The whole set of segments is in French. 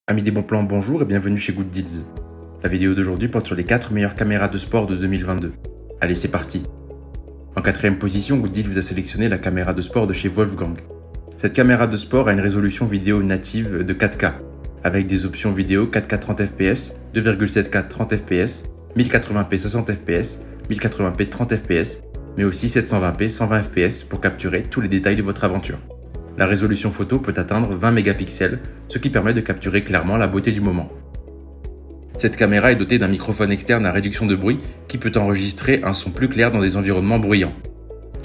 Amis des bons plans, bonjour et bienvenue chez Good Deals. La vidéo d'aujourd'hui porte sur les 4 meilleures caméras de sport de 2022. Allez, c'est parti. En 4ème position, Good Deals vous a sélectionné la caméra de sport de chez Wolfgang. Cette caméra de sport a une résolution vidéo native de 4K, avec des options vidéo 4K 30 fps, 2,7K 30 fps, 1080p 60 fps, 1080p 30 fps, mais aussi 720p 120 fps pour capturer tous les détails de votre aventure. La résolution photo peut atteindre 20 mégapixels, ce qui permet de capturer clairement la beauté du moment. Cette caméra est dotée d'un microphone externe à réduction de bruit qui peut enregistrer un son plus clair dans des environnements bruyants.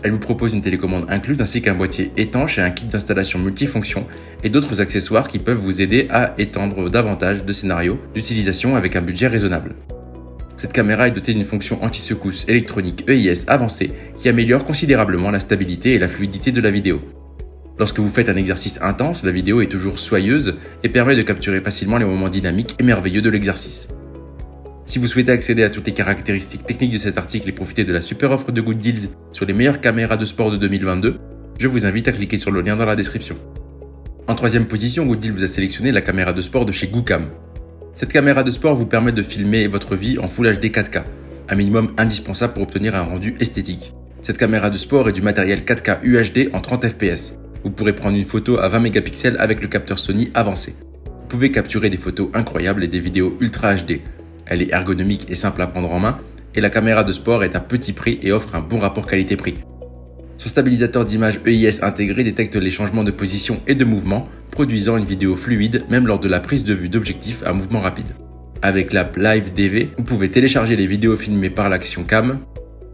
Elle vous propose une télécommande incluse ainsi qu'un boîtier étanche et un kit d'installation multifonction et d'autres accessoires qui peuvent vous aider à étendre davantage de scénarios d'utilisation avec un budget raisonnable. Cette caméra est dotée d'une fonction anti-secousse électronique EIS avancée qui améliore considérablement la stabilité et la fluidité de la vidéo. Lorsque vous faites un exercice intense, la vidéo est toujours soyeuse et permet de capturer facilement les moments dynamiques et merveilleux de l'exercice. Si vous souhaitez accéder à toutes les caractéristiques techniques de cet article et profiter de la super offre de Good Deals sur les meilleures caméras de sport de 2022, je vous invite à cliquer sur le lien dans la description. En 3ème position, Good Deals vous a sélectionné la caméra de sport de chez Goocam. Cette caméra de sport vous permet de filmer votre vie en Full HD 4K, un minimum indispensable pour obtenir un rendu esthétique. Cette caméra de sport est du matériel 4K UHD en 30 fps. Vous pourrez prendre une photo à 20 mégapixels avec le capteur Sony avancé. Vous pouvez capturer des photos incroyables et des vidéos Ultra HD. Elle est ergonomique et simple à prendre en main, et la caméra de sport est à petit prix et offre un bon rapport qualité-prix. Son stabilisateur d'image EIS intégré détecte les changements de position et de mouvement, produisant une vidéo fluide même lors de la prise de vue d'objectifs à mouvement rapide. Avec l'app Live DV, vous pouvez télécharger les vidéos filmées par l'Action Cam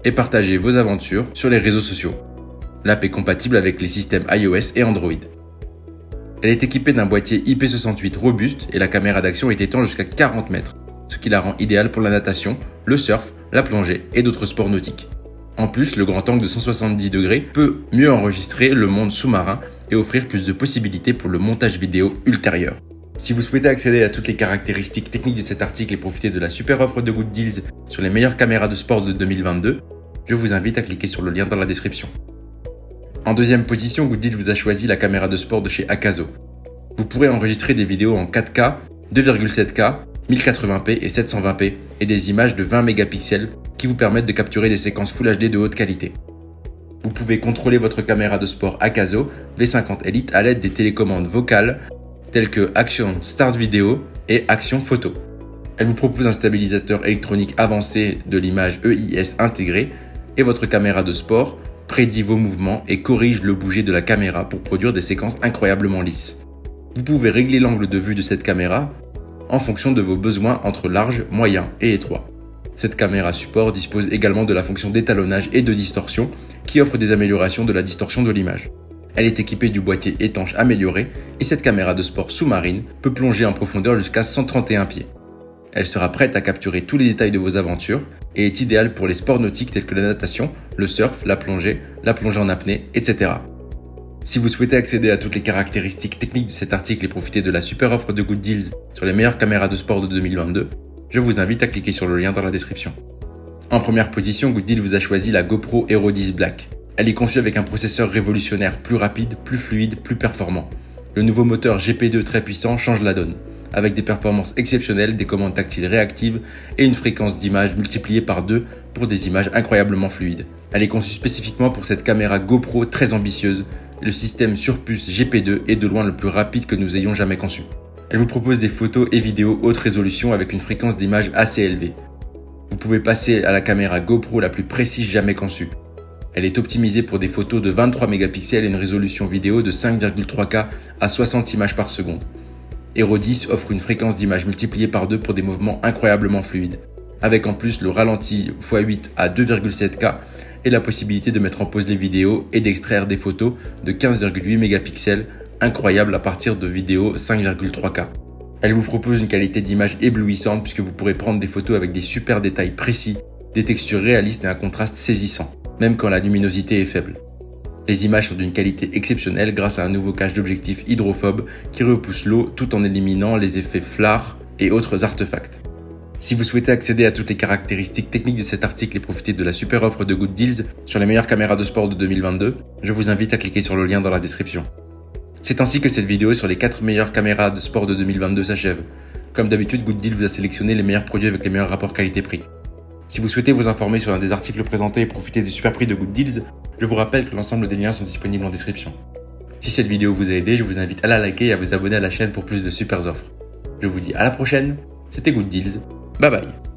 et partager vos aventures sur les réseaux sociaux. L'app est compatible avec les systèmes iOS et Android. Elle est équipée d'un boîtier IP68 robuste et la caméra d'action est étanche jusqu'à 40 mètres, ce qui la rend idéale pour la natation, le surf, la plongée et d'autres sports nautiques. En plus, le grand angle de 170 degrés peut mieux enregistrer le monde sous-marin et offrir plus de possibilités pour le montage vidéo ultérieur. Si vous souhaitez accéder à toutes les caractéristiques techniques de cet article et profiter de la super offre de Good Deals sur les meilleures caméras de sport de 2022, je vous invite à cliquer sur le lien dans la description. En 2ème position, Good Deals vous a choisi la caméra de sport de chez Akazo. Vous pourrez enregistrer des vidéos en 4K, 2,7K, 1080p et 720p et des images de 20 mégapixels qui vous permettent de capturer des séquences Full HD de haute qualité. Vous pouvez contrôler votre caméra de sport Akazo V50 Elite à l'aide des télécommandes vocales telles que Action Start Video et Action Photo. Elle vous propose un stabilisateur électronique avancé de l'image EIS intégré et votre caméra de sport prédit vos mouvements et corrige le bouger de la caméra pour produire des séquences incroyablement lisses. Vous pouvez régler l'angle de vue de cette caméra en fonction de vos besoins entre large, moyen et étroit. Cette caméra support dispose également de la fonction d'étalonnage et de distorsion qui offre des améliorations de la distorsion de l'image. Elle est équipée du boîtier étanche amélioré et cette caméra de sport sous-marine peut plonger en profondeur jusqu'à 131 pieds. Elle sera prête à capturer tous les détails de vos aventures et est idéale pour les sports nautiques tels que la natation, le surf, la plongée en apnée, etc. Si vous souhaitez accéder à toutes les caractéristiques techniques de cet article et profiter de la super offre de Good Deals sur les meilleures caméras de sport de 2022, je vous invite à cliquer sur le lien dans la description. En 1ère position, Good Deals vous a choisi la GoPro Hero 10 Black. Elle est conçue avec un processeur révolutionnaire plus rapide, plus fluide, plus performant. Le nouveau moteur GP2 très puissant change la donne, avec des performances exceptionnelles, des commandes tactiles réactives et une fréquence d'image multipliée par 2 pour des images incroyablement fluides. Elle est conçue spécifiquement pour cette caméra GoPro très ambitieuse. Le système Surpuce GP2 est de loin le plus rapide que nous ayons jamais conçu. Elle vous propose des photos et vidéos haute résolution avec une fréquence d'image assez élevée. Vous pouvez passer à la caméra GoPro la plus précise jamais conçue. Elle est optimisée pour des photos de 23 mégapixels et une résolution vidéo de 5,3K à 60 images par seconde. Hero 10 offre une fréquence d'image multipliée par 2 pour des mouvements incroyablement fluides, avec en plus le ralenti x8 à 2,7K et la possibilité de mettre en pause les vidéos et d'extraire des photos de 15,8 mégapixels incroyables à partir de vidéos 5,3K. Elle vous propose une qualité d'image éblouissante puisque vous pourrez prendre des photos avec des super détails précis, des textures réalistes et un contraste saisissant, même quand la luminosité est faible. Les images sont d'une qualité exceptionnelle grâce à un nouveau cache d'objectif hydrophobe qui repousse l'eau tout en éliminant les effets flards et autres artefacts. Si vous souhaitez accéder à toutes les caractéristiques techniques de cet article et profiter de la super offre de Good Deals sur les meilleures caméras de sport de 2022, je vous invite à cliquer sur le lien dans la description. C'est ainsi que cette vidéo sur les 4 meilleures caméras de sport de 2022 s'achève. Comme d'habitude, Good Deal vous a sélectionné les meilleurs produits avec les meilleurs rapports qualité-prix. Si vous souhaitez vous informer sur l'un des articles présentés et profiter des super prix de Good Deals, je vous rappelle que l'ensemble des liens sont disponibles en description. Si cette vidéo vous a aidé, je vous invite à la liker et à vous abonner à la chaîne pour plus de super offres. Je vous dis à la prochaine, c'était Good Deals, bye bye.